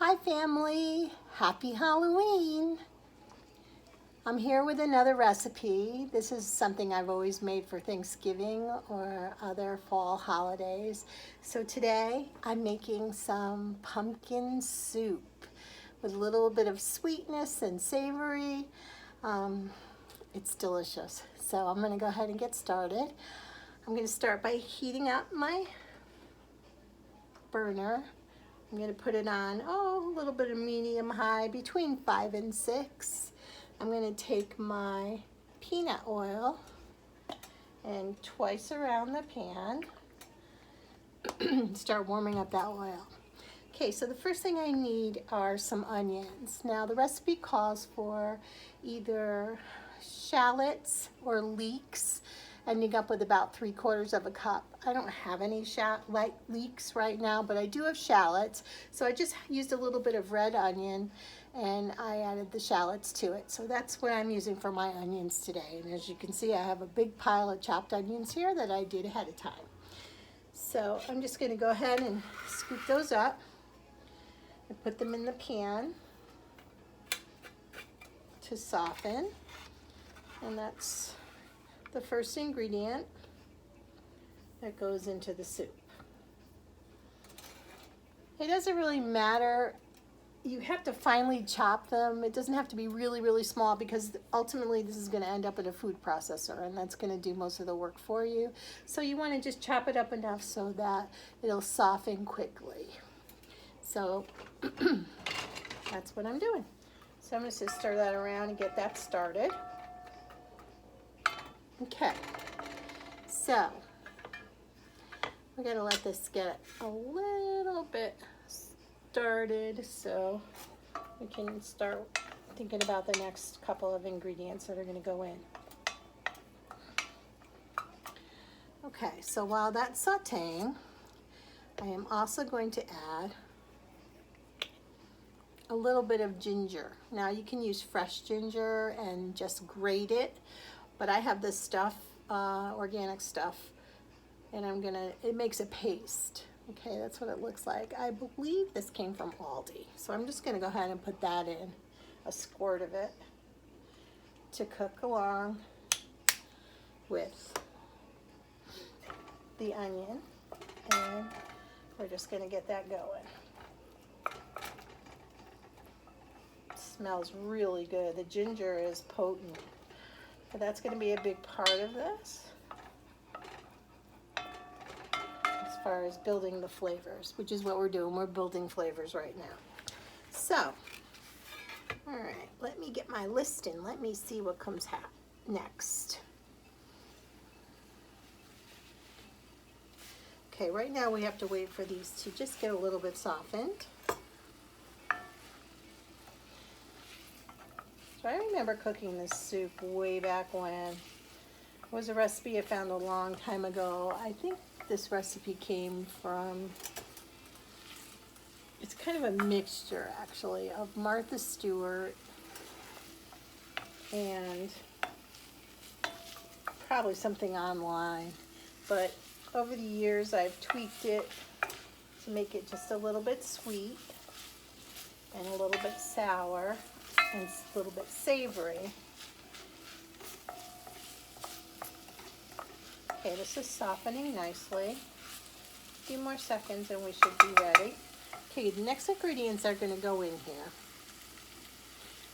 Hi family, happy Halloween. I'm here with another recipe. This is something I've always made for Thanksgiving or other fall holidays. So today I'm making some pumpkin soup with a little bit of sweetness and savory. It's delicious. So I'm going to go ahead and get started. I'm going to start by heating up my burner. I'm going to put it on, a little bit of medium high, between 5 and 6. I'm going to take my peanut oil and twice around the pan, start warming up that oil. Okay, so the first thing I need are some onions. Now the recipe calls for either shallots or leeks, ending up with about 3/4 of a cup. I don't have any leeks right now, but I do have shallots. So I just used a little bit of red onion and I added the shallots to it. So that's what I'm using for my onions today. And as you can see, I have a big pile of chopped onions here that I did ahead of time. So I'm just going to go ahead and scoop those up and put them in the pan to soften. And that's the first ingredient that goes into the soup. It doesn't really matter. You have to finely chop them. It doesn't have to be really, really small because ultimately this is going to end up in a food processor and that's going to do most of the work for you. So you want to just chop it up enough so that it'll soften quickly. So that's what I'm doing. So I'm going to stir that around and get that started. Okay, so we're going to let this get a little bit started so we can start thinking about the next couple of ingredients that are going to go in. Okay, so while that's sauteing, I am also going to add a little bit of ginger. Now you can use fresh ginger and just grate it, but I have this stuff, organic stuff, and it makes a paste. Okay, that's what it looks like. I believe this came from Aldi. So I'm just gonna go ahead and put that in, a squirt of it, to cook along with the onion. And we're just gonna get that going. It smells really good. The ginger is potent. But that's gonna be a big part of this, as far as building the flavors, which is what we're doing. We're building flavors right now. So, all right, let me get my list in. Let me see what comes next. Okay, right now we have to wait for these to just get a little bit softened. So I remember cooking this soup way back when. It was a recipe I found a long time ago. I think this recipe came from, it's kind of a mixture actually of Martha Stewart and probably something online. But over the years I've tweaked it to make it just a little bit sweet and a little bit sour and a little bit savory. Okay, this is softening nicely. A few more seconds and we should be ready. Okay, the next ingredients are going to go in here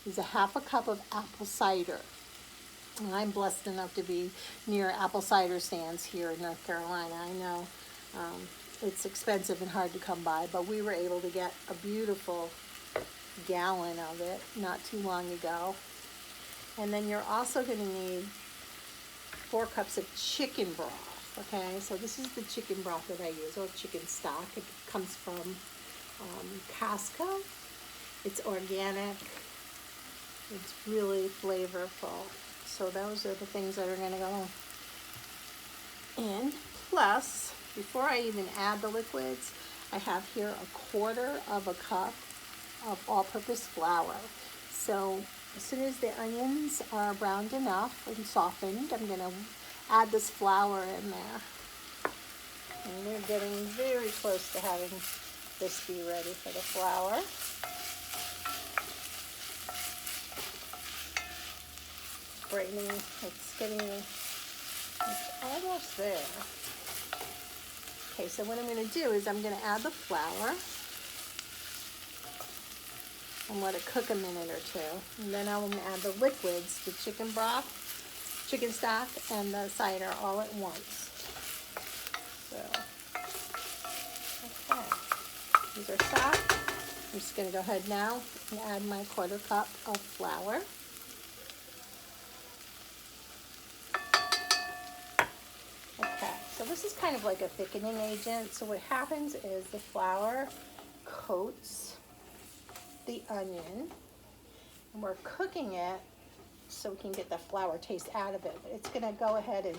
is a 1/2 cup of apple cider. And I'm blessed enough to be near apple cider stands here in North Carolina. I know it's expensive and hard to come by, but we were able to get a beautiful gallon of it not too long ago. And then you're also going to need 4 cups of chicken broth. Okay, so this is the chicken broth that I use, or chicken stock. It comes from Costco. It's organic. It's really flavorful. So those are the things that are going to go in. Plus, before I even add the liquids, I have here 1/4 of a cup of all-purpose flour. So as soon as the onions are browned enough and softened, I'm going to add this flour in there. And we're getting very close to having this be ready for the flour. It's almost there. Okay, so what I'm going to do is I'm going to add the flour and let it cook a minute or two. And then I'm going to add the liquids, the chicken broth, chicken stock, and the cider all at once. So, okay, these are soft. I'm just going to go ahead now and add my 1/4 cup of flour. Okay, so this is kind of like a thickening agent. So what happens is the flour coats the onion, and we're cooking it so we can get the flour taste out of it. But it's going to go ahead and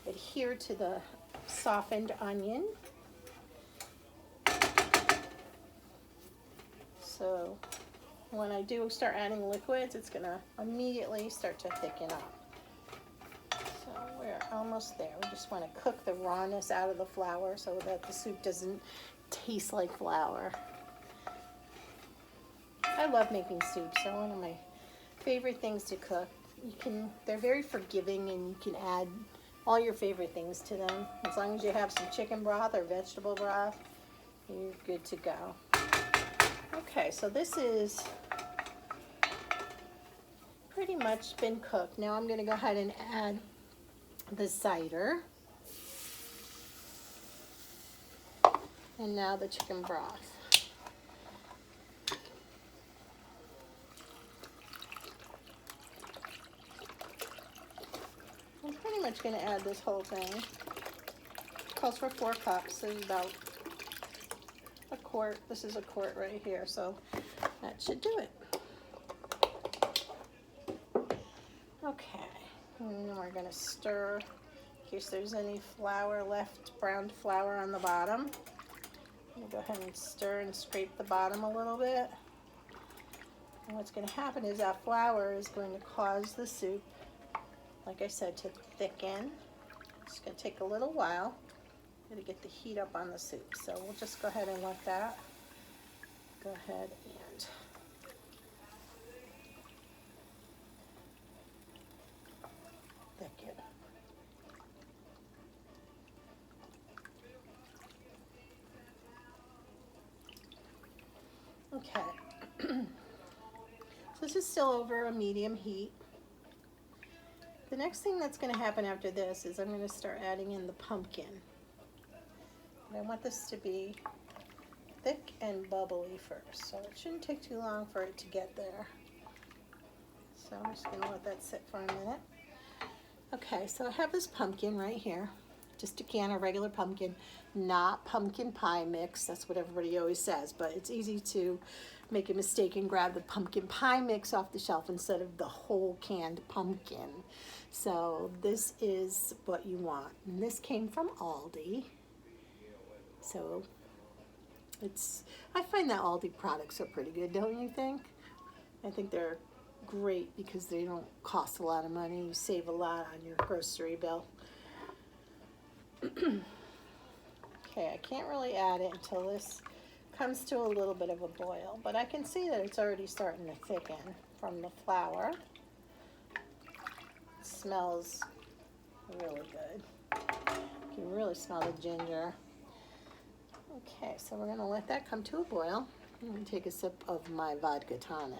adhere to the softened onion. So when I do start adding liquids, it's going to immediately start to thicken up. So we're almost there. We just want to cook the rawness out of the flour so that the soup doesn't taste like flour. I love making soups. They're one of my favorite things to cook. They're very forgiving, and you can add all your favorite things to them. As long as you have some chicken broth or vegetable broth, you're good to go. Okay, so this is pretty much been cooked. Now I'm going to go ahead and add the cider. And now the chicken broth. I'm pretty much going to add this whole thing. It calls for 4 cups. There's about a quart. This is a quart right here, so that should do it. Okay, and then we're going to stir in case there's any flour left, browned flour on the bottom. I'm going to go ahead and stir and scrape the bottom a little bit. And what's going to happen is that flour is going to cause the soup, like I said, to thicken. It's going to take a little while to get the heat up on the soup. So we'll just go ahead and let that go ahead and thicken. Okay. So this is still over a medium heat. The next thing that's going to happen after this is I'm going to start adding in the pumpkin. And I want this to be thick and bubbly first, so it shouldn't take too long for it to get there. So I'm just going to let that sit for a minute. Okay, so I have this pumpkin right here, just a can of regular pumpkin, not pumpkin pie mix. That's what everybody always says, but it's easy to make a mistake and grab the pumpkin pie mix off the shelf instead of the whole canned pumpkin. So this is what you want. And this came from Aldi. So I find that Aldi products are pretty good, don't you think? I think they're great because they don't cost a lot of money. You save a lot on your grocery bill. Okay, I can't really add it until this comes to a little bit of a boil, but I can see that it's already starting to thicken from the flour. It smells really good. You can really smell the ginger. Okay, so we're going to let that come to a boil. I'm going to take a sip of my vodka tonic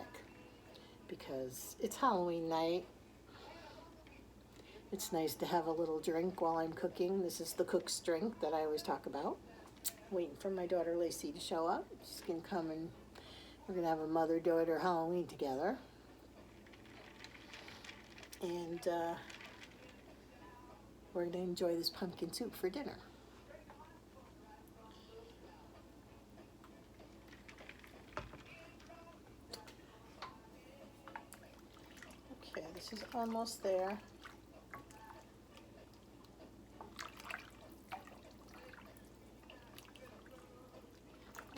because it's Halloween night. It's nice to have a little drink while I'm cooking. This is the cook's drink that I always talk about. Waiting for my daughter Lacey to show up. She's going to come and we're going to have a mother-daughter Halloween together. And we're going to enjoy this pumpkin soup for dinner. Okay, this is almost there.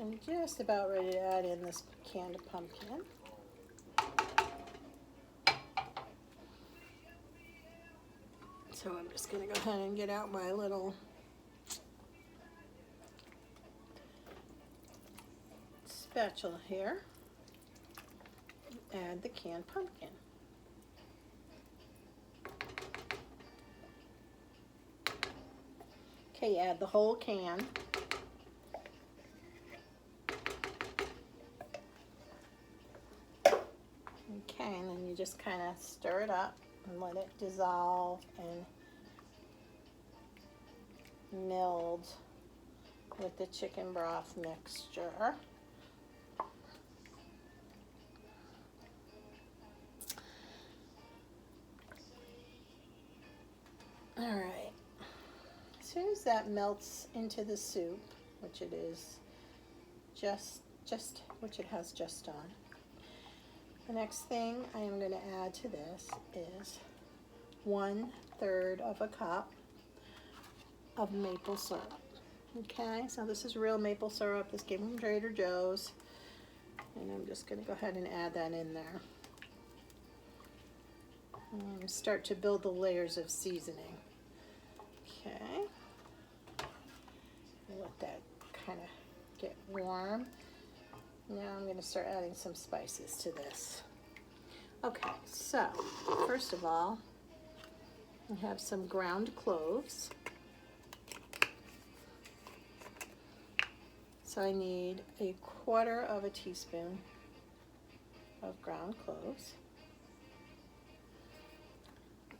I'm just about ready to add in this canned pumpkin. So I'm just going to go ahead and get out my little spatula here. Add the canned pumpkin. Okay, add the whole can. Okay, and then you just kind of stir it up and let it dissolve and meld with the chicken broth mixture. All right, as soon as that melts into the soup, which it is which it has just on, the next thing I am going to add to this is 1/3 of a cup of maple syrup. Okay, so this is real maple syrup. This came from Trader Joe's. And I'm just going to go ahead and add that in there. And start to build the layers of seasoning. Okay. Let that kind of get warm. Now I'm going to start adding some spices to this. Okay, so first of all, I have some ground cloves. So I need 1/4 teaspoon of ground cloves,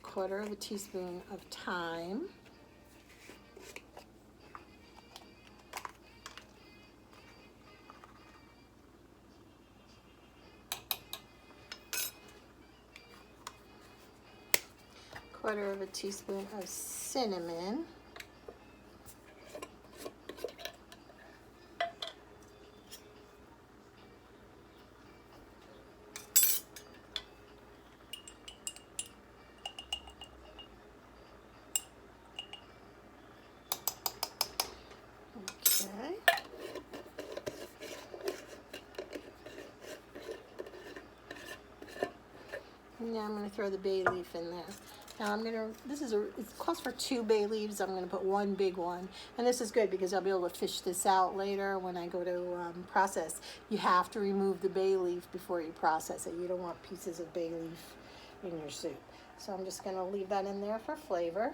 1/4 teaspoon of thyme, 1/4 teaspoon of cinnamon, now I'm going to throw the bay leaf in there. Now I'm going to, it calls for 2 bay leaves. I'm going to put 1 big one. And this is good because I'll be able to fish this out later when I go to process. You have to remove the bay leaf before you process it. You don't want pieces of bay leaf in your soup. So I'm just going to leave that in there for flavor.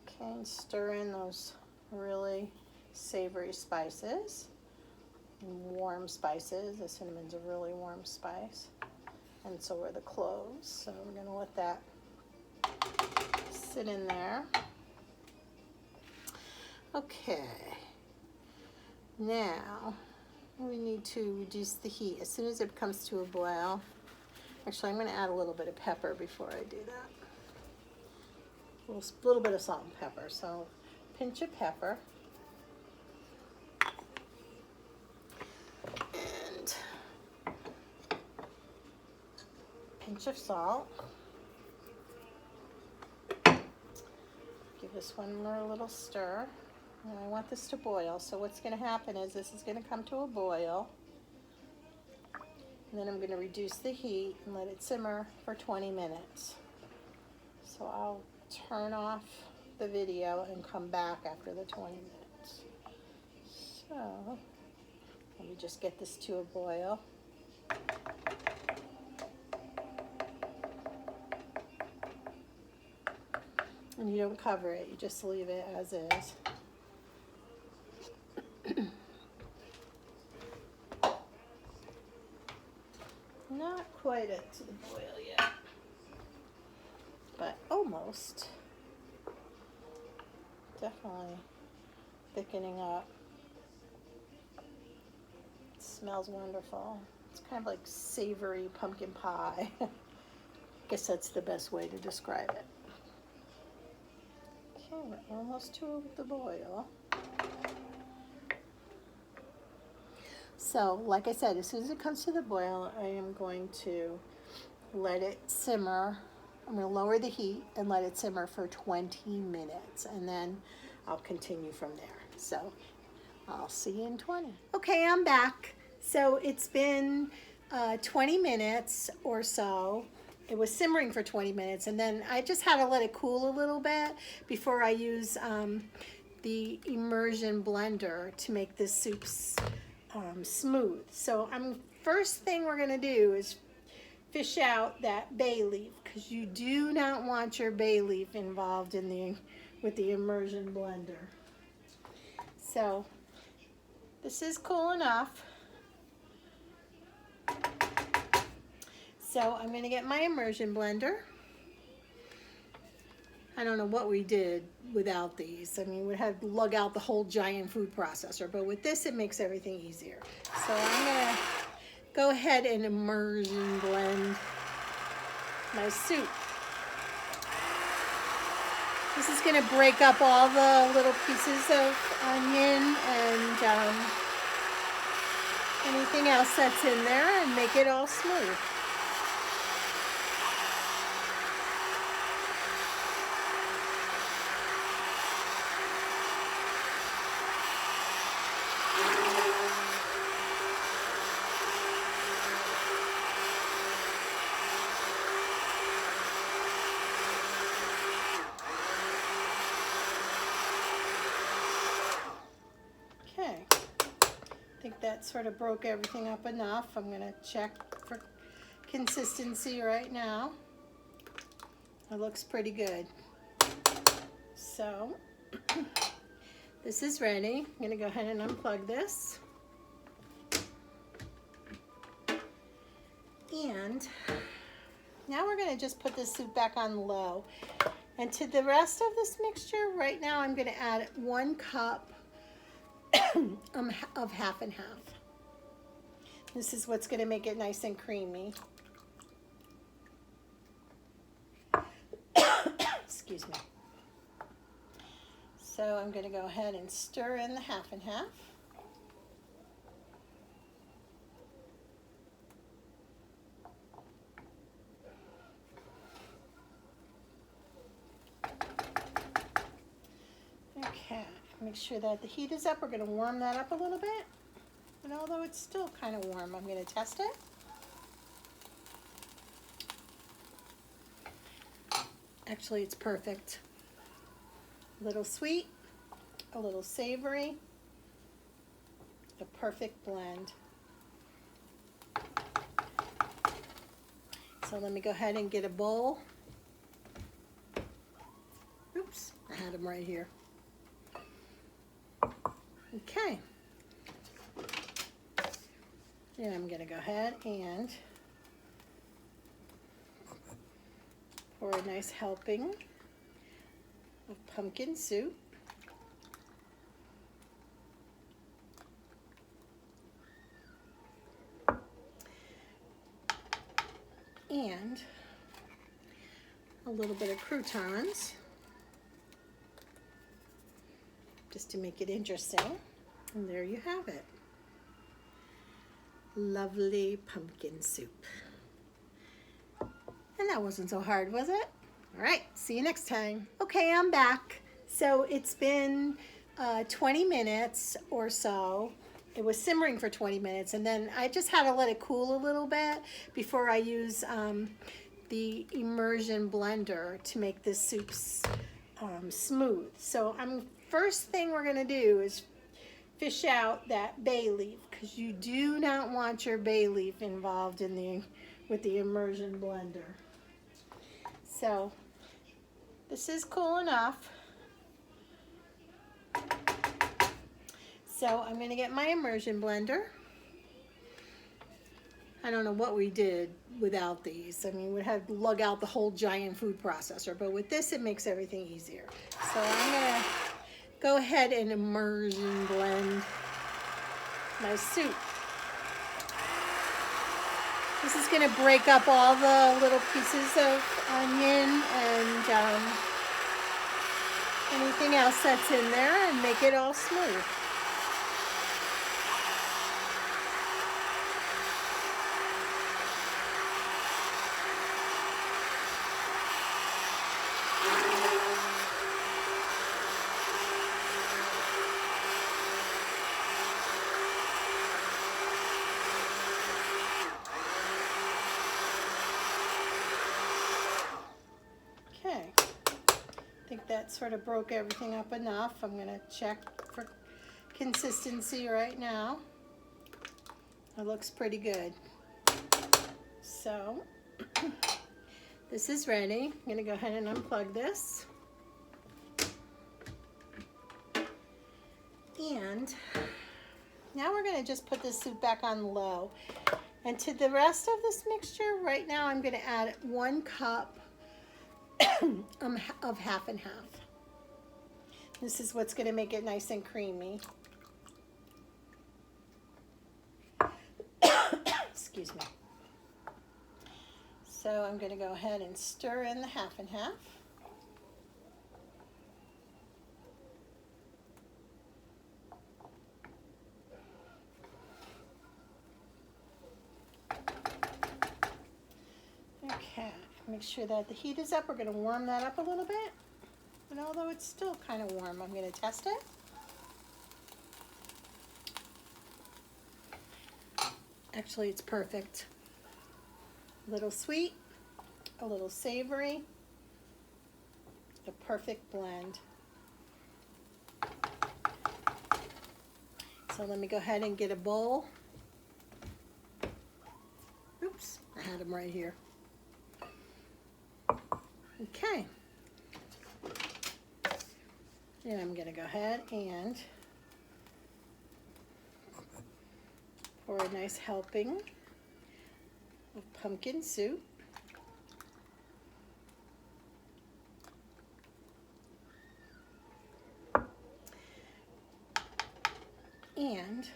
Okay, and stir in those really savory spices. Warm spices. The cinnamon's a really warm spice, and so are the cloves. So we're going to let that sit in there. Okay, now we need to reduce the heat as soon as it comes to a boil. Actually, I'm going to add a little bit of pepper before I do that. A little bit of salt and pepper. So pinch of pepper. Pinch of salt. Give this one more little stir. And I want this to boil. So what's going to happen is this is going to come to a boil. And then I'm going to reduce the heat and let it simmer for 20 minutes. So I'll turn off the video and come back after the 20 minutes. So let me just get this to a boil. And you don't cover it, you just leave it as is. Not quite up to the boil yet, but almost. Definitely thickening up. It smells wonderful. It's kind of like savory pumpkin pie. I guess that's the best way to describe it. Okay, we're almost to the boil. So, like I said, as soon as it comes to the boil, I am going to let it simmer. I'm going to lower the heat and let it simmer for 20 minutes, and then I'll continue from there. So, I'll see you in 20. Okay, I'm back. So, it's been 20 minutes or so. It was simmering for 20 minutes, and then I just had to let it cool a little bit before I use the immersion blender to make this soup smooth. So first thing we're gonna do is fish out that bay leaf, because you do not want your bay leaf involved with the immersion blender. So this is cool enough. So I'm gonna get my immersion blender. I don't know what we did without these. I mean, we had to lug out the whole giant food processor, but with this, it makes everything easier. So I'm gonna go ahead and immersion blend my soup. This is gonna break up all the little pieces of onion and anything else that's in there and make it all smooth. Okay, I think that sort of broke everything up enough. I'm going to check for consistency right now. It looks pretty good. So this is ready. I'm going to go ahead and unplug this. And now we're going to just put the soup back on low. And to the rest of this mixture, right now I'm going to add 1 cup of half and half. This is what's going to make it nice and creamy. Excuse me. So I'm going to go ahead and stir in the half and half. Okay, make sure that the heat is up. We're going to warm that up a little bit. And although it's still kind of warm, I'm going to test it. Actually, it's perfect. A little sweet, a little savory, the perfect blend. So let me go ahead and get a bowl. Oops, I had them right here. Okay. And I'm going to go ahead and pour a nice helping of pumpkin soup. And a little bit of croutons, just to make it interesting. And there you have it. Lovely pumpkin soup. And that wasn't so hard, was it? All right, see you next time. Okay, I'm back. So it's been 20 minutes or so. It was simmering for 20 minutes, and then I just had to let it cool a little bit before I use the immersion blender to make this soup smooth. So first thing we're gonna do is fish out that bay leaf, because you do not want your bay leaf involved with the immersion blender. So this is cool enough. So I'm going to get my immersion blender. I don't know what we did without these. I mean, we had to lug out the whole giant food processor, but with this, it makes everything easier. So I'm going to go ahead and immersion blend my soup. This is going to break up all the little pieces of onion and anything else that's in there and make it all smooth. I think that sort of broke everything up enough. I'm going to check for consistency right now. It looks pretty good. So this is ready. I'm going to go ahead and unplug this. And now we're going to just put this soup back on low. And to the rest of this mixture, right now I'm going to add 1 cup of half and half. This is what's going to make it nice and creamy. Excuse me. So I'm going to go ahead and stir in the half and half. Okay, make sure that the heat is up. We're going to warm that up a little bit. And although it's still kind of warm, I'm going to test it. Actually, it's perfect. A little sweet, a little savory, the perfect blend. So let me go ahead and get a bowl. Oops, I had them right here. Okay. And I'm going to go ahead and pour a nice helping of pumpkin soup. And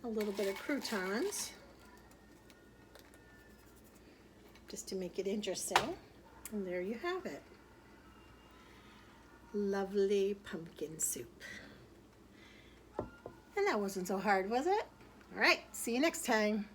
a little bit of croutons, just to make it interesting. And there you have it. Lovely pumpkin soup. And that wasn't so hard, was it? All right, see you next time.